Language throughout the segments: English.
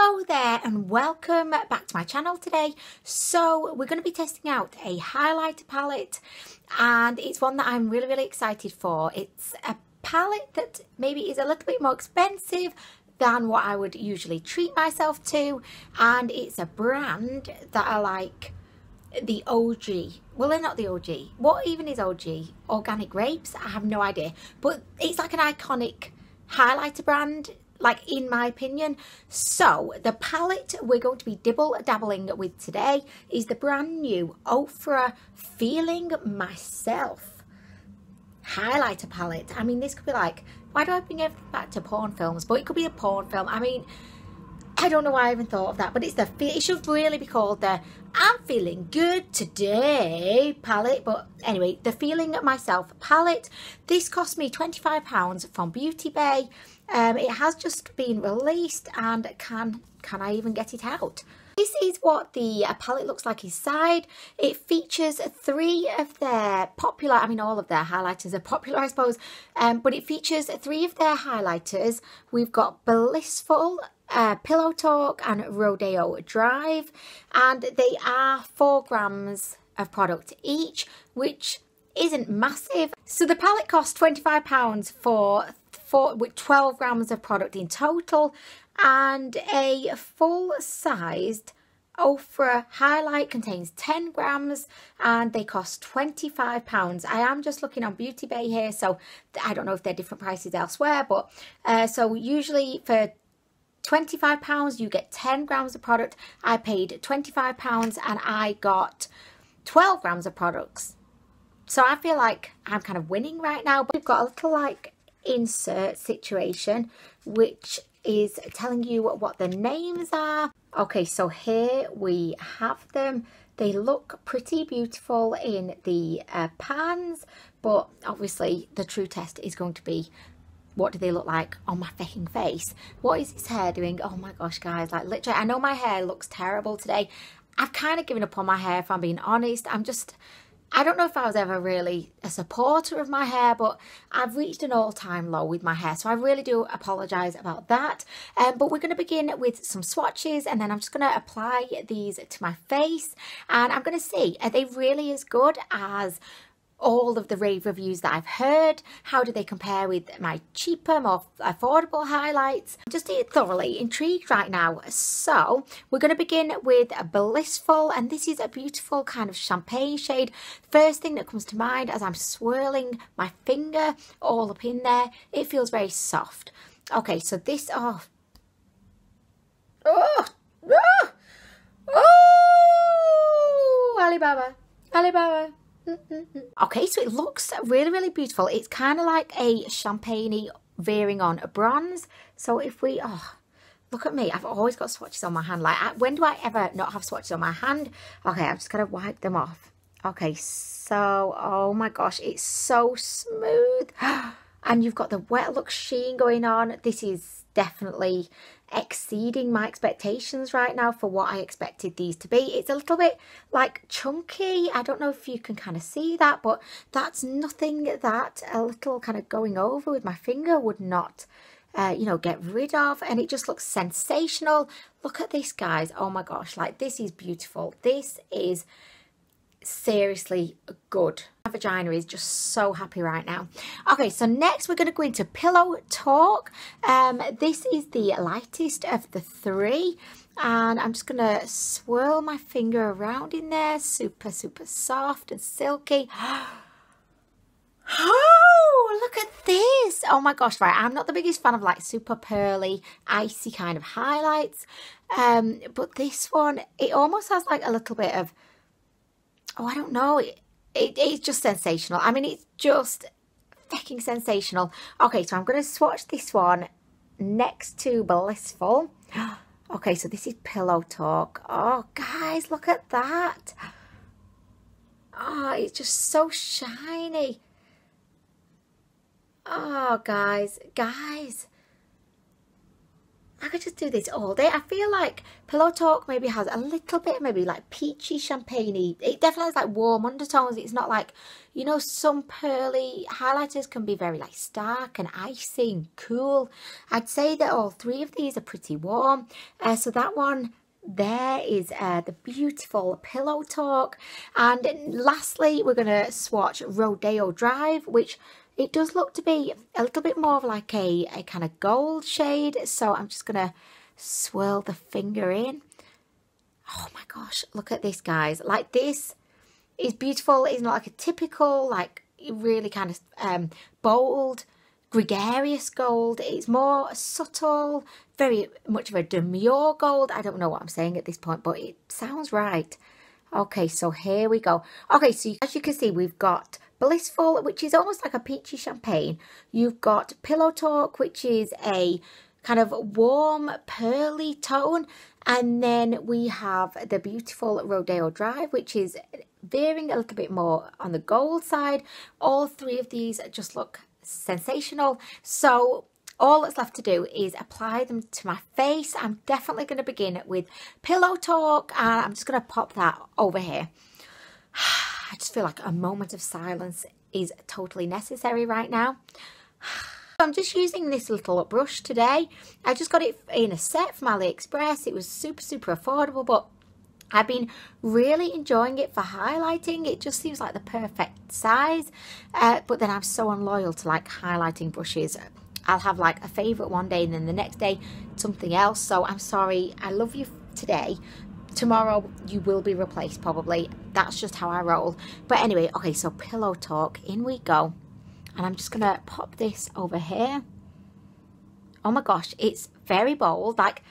Hello there and welcome back to my channel today. So we're going to be testing out a highlighter palette, and it's one that I'm really excited for. It's a palette that maybe is a little bit more expensive than what I would usually treat myself to, and it's a brand that I like. The OG, well, they're not the OG. What even is OG? Organic Grapes? I have no idea, but it's like an iconic highlighter brand, like, in my opinion. So the palette we're going to be dabbling with today is the brand new OFRA Feeling Myself highlighter palette. I mean, this could be like, why do I bring everything back to porn films? But it could be a porn film. I mean, I don't know why I even thought of that, but it should really be called the I'm Feeling Good Today palette. But anyway, the Feeling Myself palette. This cost me £25 from Beauty Bay. It has just been released, and can I even get it out? This is what the palette looks like inside. It features three of their popular, I mean, all of their highlighters are popular, I suppose, but it features three of their highlighters. We've got Blissful, Pillowtalk and Rodeo Drive, and they are 4 grams of product each, which isn't massive. So the palette costs £25 with 12 grams of product in total, and a full-sized OFRA highlight contains 10 grams and they cost £25. I am just looking on Beauty Bay here, so I don't know if they're different prices elsewhere, but so usually for £25 you get 10 grams of product. I paid £25 and I got 12 grams of products. So I feel like I'm kind of winning right now. But we've got a little like insert situation which is telling you what the names are. Okay, so here we have them. They look pretty beautiful in the pans, but obviously the true test is going to be, what do they look like on my fucking face? What is this hair doing? Oh my gosh, guys, like literally, I know my hair looks terrible today. I've kind of given up on my hair, if I'm being honest. I don't know if I was ever really a supporter of my hair, but I've reached an all-time low with my hair, so I really do apologise about that. But we're going to begin with some swatches, and then I'm just going to apply these to my face, and I'm going to see, are they really as good as all of the rave reviews that I've heard? How do they compare with my cheaper, more affordable highlights? I'm just thoroughly intrigued right now. So we're going to begin with a Blissful, and this is a beautiful kind of champagne shade. First thing that comes to mind as I'm swirling my finger all up in there, it feels very soft. Okay, so this, oh Alibaba. Okay, so it looks really beautiful. It's kind of like a champagne-y veering on a bronze. So if we, oh, look at me, I've always got swatches on my hand. Like, when do I ever not have swatches on my hand? Okay, I'm just gonna wipe them off. Okay, so, oh my gosh, it's so smooth. And you've got the wet look sheen going on. This is definitely exceeding my expectations right now for what I expected these to be. It's a little bit like chunky. I don't know if you can kind of see that, but that's nothing that a little kind of going over with my finger would not you know, get rid of. And it just looks sensational. Look at this, guys. Oh my gosh, like, this is beautiful. This is seriously good. My vagina is just so happy right now. Okay, so next we're going to go into Pillowtalk. This is the lightest of the three, and I'm just going to swirl my finger around in there. Super soft and silky. Oh, look at this. Oh my gosh, right, I'm not the biggest fan of like super pearly, icy kind of highlights, but this one, it almost has like a little bit of, oh, I don't know. It's just sensational. I mean, it's just fucking sensational. Okay, so I'm going to swatch this one next to Blissful. Okay, so this is Pillowtalk. Oh, guys, look at that. Oh, it's just so shiny. Oh, guys. I could just do this all day. I feel like Pillowtalk maybe has a little bit, maybe like peachy, champagne-y. It definitely has like warm undertones. It's not like, you know, some pearly highlighters can be very like stark and icy and cool. I'd say that all three of these are pretty warm. So that one there is the beautiful Pillowtalk. And lastly, we're going to swatch Rodeo Drive, which it does look to be a little bit more of like a kind of gold shade. So I'm just going to swirl the finger in. Oh my gosh, look at this, guys. Like, this is beautiful. It's not like a typical, like, really kind of bold, gregarious gold. It's more subtle, very much of a demure gold. I don't know what I'm saying at this point, but it sounds right. Okay, so here we go. Okay, so as you can see, we've got Blissful, which is almost like a peachy champagne. You've got Pillowtalk, which is a kind of warm, pearly tone. And then we have the beautiful Rodeo Drive, which is veering a little bit more on the gold side. All three of these just look sensational. So all that's left to do is apply them to my face. I'm definitely going to begin with Pillowtalk, and I'm just going to pop that over here. I just feel like a moment of silence is totally necessary right now. I'm just using this little brush today. I just got it in a set from AliExpress. It was super affordable, but I've been really enjoying it for highlighting. It just seems like the perfect size. But then I'm so unloyal to like highlighting brushes. I'll have like a favourite one day and then the next day something else. So I'm sorry. I love you today. Tomorrow you will be replaced probably. That's just how I roll. But anyway, okay, so Pillowtalk, in we go. And I'm just going to pop this over here. Oh my gosh, it's very bold. Like,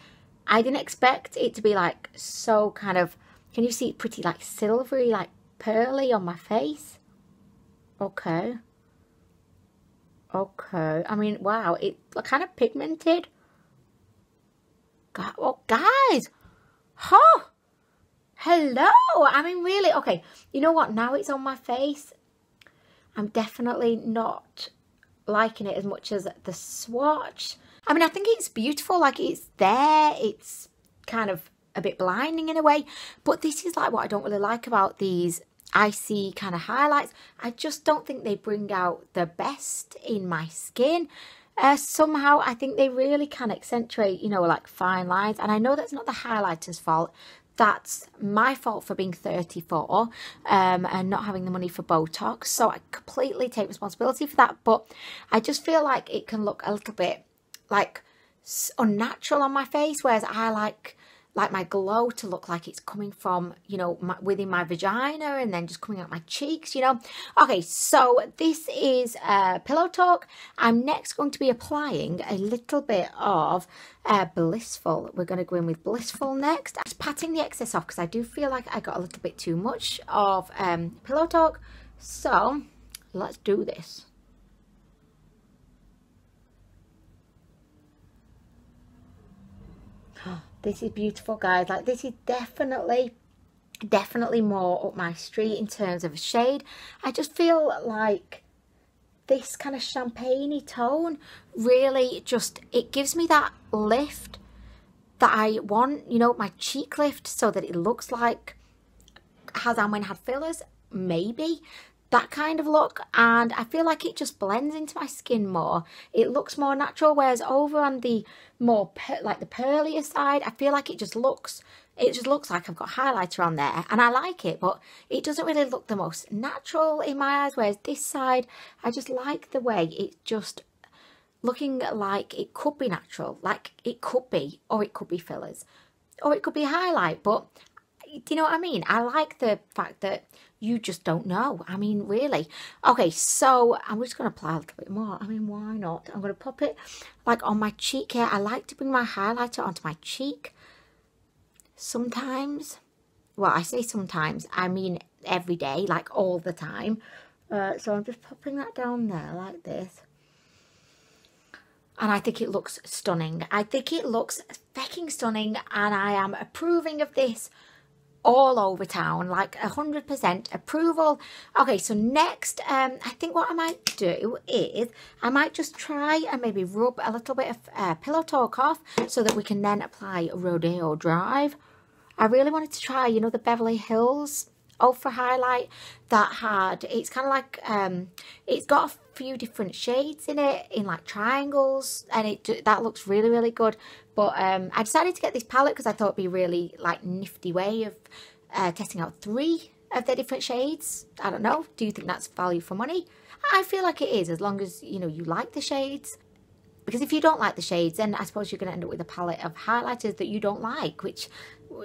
I didn't expect it to be like so kind of, can you see it pretty like silvery, like pearly on my face? Okay. Okay. I mean, wow, it's kind of pigmented. God, oh, guys. Huh. Hello. I mean, really. Okay. You know what? Now it's on my face, I'm definitely not liking it as much as the swatch. I mean, I think it's beautiful. Like, it's there. It's kind of a bit blinding in a way. But this is like what I don't really like about these icy kind of highlights. I just don't think they bring out the best in my skin. Somehow I think they really can accentuate, you know, like fine lines. And I know that's not the highlighter's fault. That's my fault for being 34 and not having the money for Botox. So I completely take responsibility for that. But I just feel like it can look a little bit like unnatural on my face. Whereas I like my glow to look like it's coming from, you know, within my vagina and then just coming out my cheeks, you know. Okay, so this is Pillowtalk. I'm next going to be applying a little bit of Blissful. We're going to go in with Blissful next. I'm just patting the excess off because I do feel like I got a little bit too much of Pillowtalk. So let's do this. This is beautiful, guys. Like, this is definitely more up my street in terms of a shade. I just feel like this kind of champagne-y tone really just, it gives me that lift that I want, you know, my cheek lift, so that it looks like, has Anwen had fillers? Maybe. That kind of look, and I feel like it just blends into my skin more. It looks more natural, whereas over on the more like the pearlier side, I feel like it just looks like I've got highlighter on there, and I like it, but it doesn't really look the most natural in my eyes. Whereas this side, I just like the way it's just looking like it could be natural, like it could be, or it could be fillers, or it could be highlight. But do you know what I mean? I like the fact that you just don't know. I mean, really. Okay, so I'm just going to apply a little bit more. I mean, why not? I'm going to pop it like on my cheek here. I like to bring my highlighter onto my cheek. Sometimes, well, I say sometimes, I mean every day, like all the time. So I'm just popping that down there like this. And I think it looks stunning. I think it looks fucking stunning, and I am approving of this all over town, like 100% approval. Okay, so next, I think what I might do is I might just try and maybe rub a little bit of Pillowtalk off so that we can then apply Rodeo Drive. I really wanted to try, you know, the Beverly Hills OFRA highlight that had, it's kind of like, it's got a few different shades in it, in like triangles, and that looks really, really good. But I decided to get this palette because I thought it'd be a really like nifty way of testing out 3 of their different shades. I don't know, do you think that's value for money? I feel like it is, as long as, you know, you like the shades. Because if you don't like the shades, then I suppose you're going to end up with a palette of highlighters that you don't like, which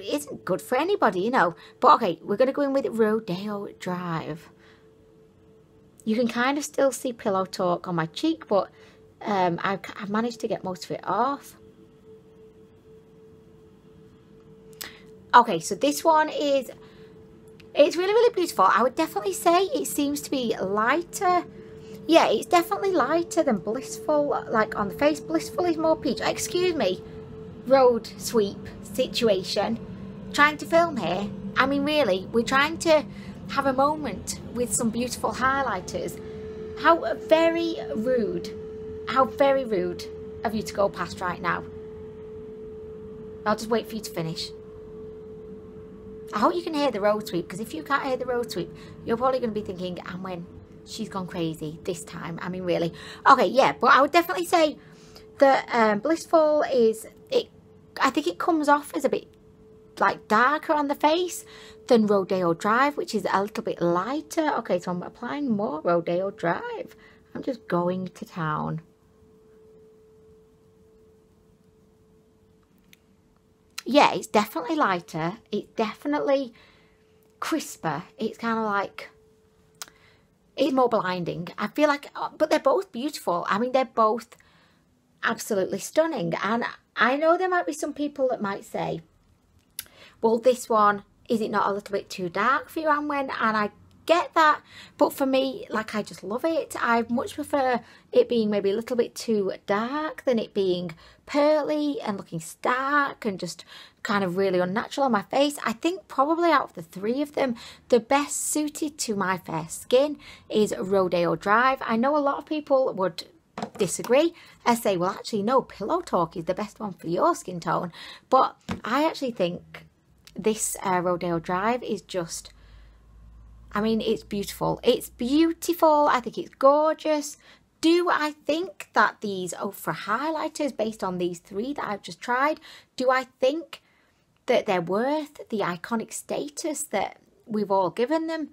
isn't good for anybody, you know. But okay, we're going to go in with Rodeo Drive. You can kind of still see Pillowtalk on my cheek, but I've managed to get most of it off. Okay, so this one is, it's really, really beautiful. I would definitely say it seems to be lighter. Yeah, it's definitely lighter than Blissful, like on the face. Blissful is more peach. Excuse me, road sweep situation. Trying to film here. I mean, really, we're trying to have a moment with some beautiful highlighters. How very rude of you to go past right now. I'll just wait for you to finish. I hope you can hear the road sweep, because if you can't hear the road sweep, you're probably going to be thinking, Anwen, she's gone crazy this time. I mean, really. Okay, yeah, but I would definitely say that Blissful is, I think it comes off as a bit like darker on the face than Rodeo Drive, which is a little bit lighter. Okay, so I'm applying more Rodeo Drive. I'm just going to town. Yeah, it's definitely lighter. It's definitely crisper. It's kind of like, it's more blinding. I feel like, but they're both beautiful. I mean, they're both absolutely stunning. And I know there might be some people that might say, well, this one, is it not a little bit too dark for you, Anwen? And I get that, but for me, like, I just love it. I much prefer it being maybe a little bit too dark than it being pearly and looking stark and just kind of really unnatural on my face. I think probably out of the 3 of them, the best suited to my fair skin is Rodeo Drive. I know a lot of people would disagree and say, well, actually, no, Pillowtalk is the best one for your skin tone. But I actually think this Rodeo Drive is just, I mean, it's beautiful. It's beautiful. I think it's gorgeous. Do I think that these OFRA highlighters, based on these 3 that I've just tried, do I think that they're worth the iconic status that we've all given them?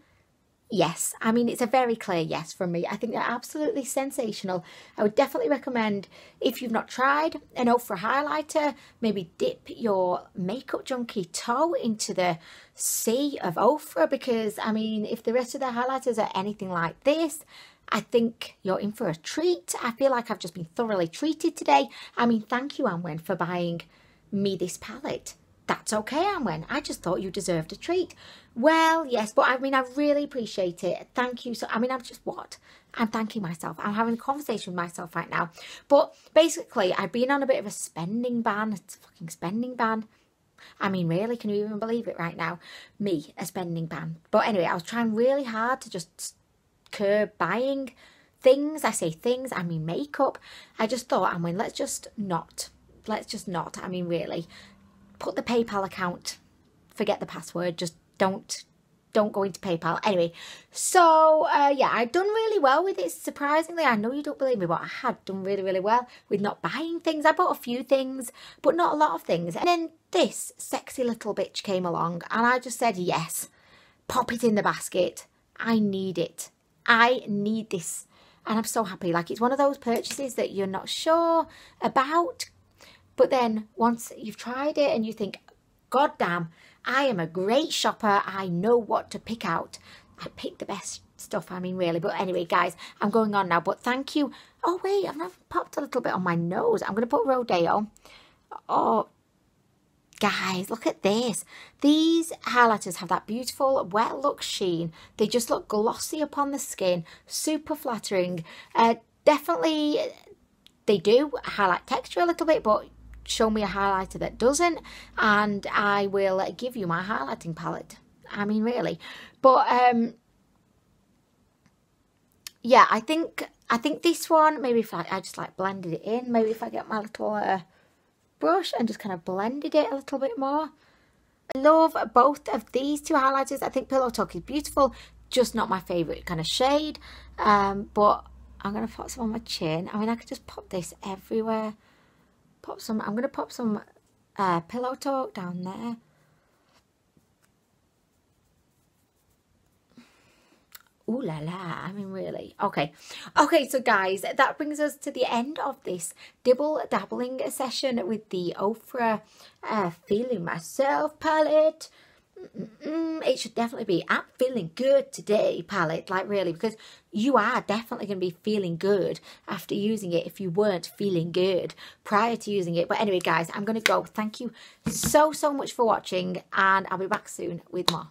Yes. I mean, it's a very clear yes from me. I think they're absolutely sensational. I would definitely recommend, if you've not tried an OFRA highlighter, maybe dip your makeup junkie toe into the sea of OFRA, because, I mean, if the rest of their highlighters are anything like this, I think you're in for a treat. I feel like I've just been thoroughly treated today. I mean, thank you, Anwen, for buying me this palette. That's okay, Anwen. I just thought you deserved a treat. Well, yes, but I mean, I really appreciate it. Thank you. So, I mean, I'm just what? I'm thanking myself. I'm having a conversation with myself right now. But basically, I've been on a bit of a spending ban. It's a fucking spending ban. I mean, really, can you even believe it right now? Me, a spending ban. But anyway, I was trying really hard to just curb buying things. I say things, I mean makeup. I just thought, Anwen, let's just not. I mean, really. Put the PayPal account, forget the password, just don't go into PayPal. Anyway, so yeah, I've done really well with it, surprisingly. I know you don't believe me, but I had done really, really well with not buying things. I bought a few things, but not a lot of things. And then this sexy little bitch came along and I just said, yes, pop it in the basket. I need it. I need this. And I'm so happy. Like, it's one of those purchases that you're not sure about, but then once you've tried it and you think, God damn, I am a great shopper. I know what to pick out. I pick the best stuff, I mean, really. But anyway, guys, I'm going on now. But thank you. Oh, wait, I've popped a little bit on my nose. I'm going to put Rodeo. Oh, guys, look at this. These highlighters have that beautiful wet look sheen. They just look glossy upon the skin. Super flattering. Definitely, they do highlight texture a little bit, but show me a highlighter that doesn't, and I will give you my highlighting palette. I mean, really. But yeah, I think this one, maybe if I just like blended it in, maybe if I get my little brush and just kind of blended it a little bit more. I love both of these two highlighters. I think Pillowtalk is beautiful, just not my favourite kind of shade. But I'm going to pop some on my chin. I mean, I could just pop this everywhere. I'm going to pop some Pillowtalk down there. Ooh la la, I mean, really. Okay, so guys, that brings us to the end of this dabbling session with the OFRA Feeling Myself palette. It should definitely be I'm feeling good today palette, like really, because you are definitely going to be feeling good after using it if you weren't feeling good prior to using it. But anyway, guys, I'm going to go. Thank you so much for watching, and I'll be back soon with more.